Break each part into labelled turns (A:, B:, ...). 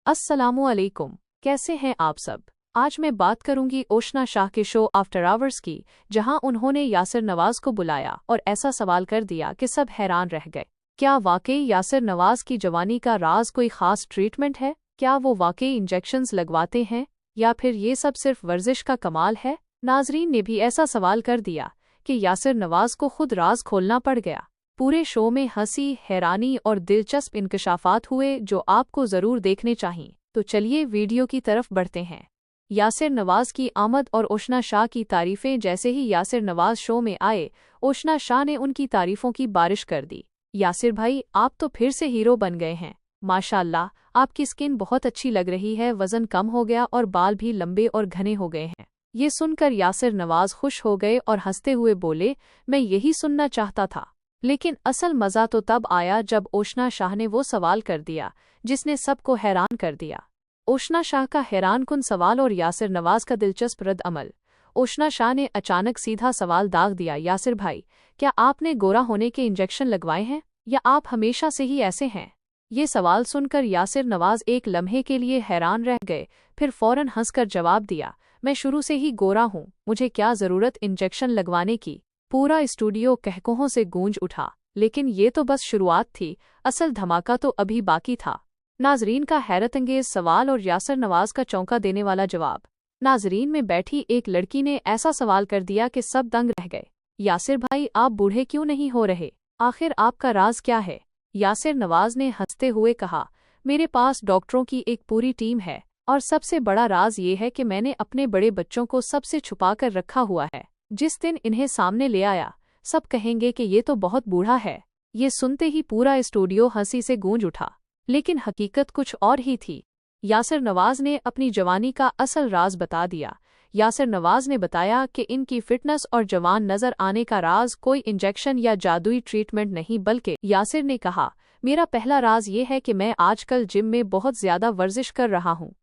A: अस्सलामुअलैकुम, कैसे हैं आप सब। आज मैं बात करूंगी ओशना शाह के शो आफ्टर आवर्स की, जहां उन्होंने यासिर नवाज को बुलाया और ऐसा सवाल कर दिया कि सब हैरान रह गए। क्या वाकई यासिर नवाज की जवानी का राज कोई खास ट्रीटमेंट है? क्या वो वाकई इंजेक्शंस लगवाते हैं या फिर ये सब सिर्फ वर्जिश का कमाल है? नाजरीन ने भी ऐसा सवाल कर दिया कि यासिर नवाज को खुद राज खोलना पड़ गया। पूरे शो में हंसी, हैरानी और दिलचस्प इंकशाफात हुए जो आपको ज़रूर देखने चाहिए। तो चलिए वीडियो की तरफ बढ़ते हैं। यासिर नवाज की आमद और ओशना शाह की तारीफ़ें। जैसे ही यासिर नवाज शो में आए, ओशना शाह ने उनकी तारीफ़ों की बारिश कर दी। यासिर भाई, आप तो फिर से हीरो बन गए हैं। माशाल्लाह, आपकी स्किन बहुत अच्छी लग रही है, वज़न कम हो गया और बाल भी लंबे और घने हो गए हैं। ये सुनकर यासिर नवाज खुश हो गए और हंसते हुए बोले, मैं यही सुनना चाहता था। लेकिन असल मज़ा तो तब आया जब ओशना शाह ने वो सवाल कर दिया जिसने सबको हैरान कर दिया। ओशना शाह का हैरानकुन सवाल और यासिर नवाज का दिलचस्प रद्द अमल। ओशना शाह ने अचानक सीधा सवाल दाग दिया, यासिर भाई, क्या आपने गोरा होने के इंजेक्शन लगवाए हैं या आप हमेशा से ही ऐसे हैं? ये सवाल सुनकर यासिर नवाज एक लम्हे के लिए हैरान रह गए, फिर फौरन हंसकर जवाब दिया, मैं शुरू से ही गोरा हूँ, मुझे क्या ज़रूरत इंजेक्शन लगवाने की। पूरा स्टूडियो कहकोहों से गूंज उठा। लेकिन ये तो बस शुरुआत थी, असल धमाका तो अभी बाकी था। नाजरीन का हैरतअंगेज सवाल और यासिर नवाज का चौंका देने वाला जवाब। नाजरीन में बैठी एक लड़की ने ऐसा सवाल कर दिया कि सब दंग रह गए। यासिर भाई, आप बूढ़े क्यों नहीं हो रहे? आखिर आपका राज क्या है? यासिर नवाज ने हंसते हुए कहा, मेरे पास डॉक्टरों की एक पूरी टीम है और सबसे बड़ा राज ये है कि मैंने अपने बड़े बच्चों को सबसे छुपा कर रखा हुआ है। जिस दिन इन्हें सामने ले आया, सब कहेंगे कि ये तो बहुत बूढ़ा है। ये सुनते ही पूरा स्टूडियो हंसी से गूंज उठा। लेकिन हकीकत कुछ और ही थी। यासिर नवाज ने अपनी जवानी का असल राज बता दिया। यासिर नवाज ने बताया कि इनकी फिटनेस और जवान नजर आने का राज कोई इंजेक्शन या जादुई ट्रीटमेंट नहीं, बल्कि यासिर ने कहा, मेरा पहला राज ये है कि मैं आजकल जिम में बहुत ज्यादा वर्जिश कर रहा हूँ।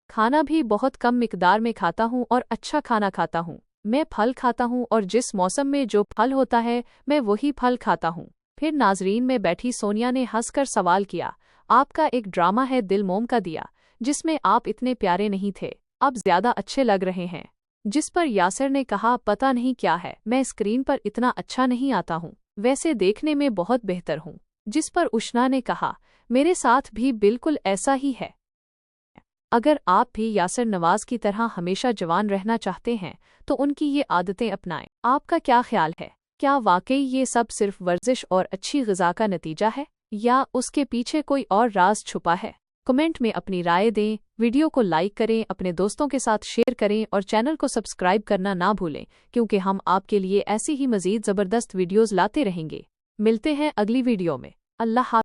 A: खाना भी बहुत कम मिकदार में खाता हूँ और अच्छा खाना खाता हूँ। मैं फल खाता हूँ और जिस मौसम में जो फल होता है मैं वही फल खाता हूँ। फिर नाजरीन में बैठी सोनिया ने हंसकर सवाल किया, आपका एक ड्रामा है दिल मोम का दिया, जिसमें आप इतने प्यारे नहीं थे, अब ज्यादा अच्छे लग रहे हैं। जिस पर यासिर ने कहा, पता नहीं क्या है, मैं स्क्रीन पर इतना अच्छा नहीं आता हूँ, वैसे देखने में बहुत बेहतर हूँ। जिस पर उशना ने कहा, मेरे साथ भी बिल्कुल ऐसा ही है। अगर आप भी यासिर नवाज की तरह हमेशा जवान रहना चाहते हैं तो उनकी ये आदतें अपनाएं। आपका क्या ख्याल है? क्या वाकई ये सब सिर्फ वर्जिश और अच्छी ग़िज़ा का नतीजा है या उसके पीछे कोई और राज छुपा है? कमेंट में अपनी राय दें, वीडियो को लाइक करें, अपने दोस्तों के साथ शेयर करें और चैनल को सब्सक्राइब करना ना भूलें, क्योंकि हम आपके लिए ऐसी ही मज़ीद ज़बरदस्त वीडियोज़ लाते रहेंगे। मिलते हैं अगली वीडियो में। अल्लाह हाफ़िज़।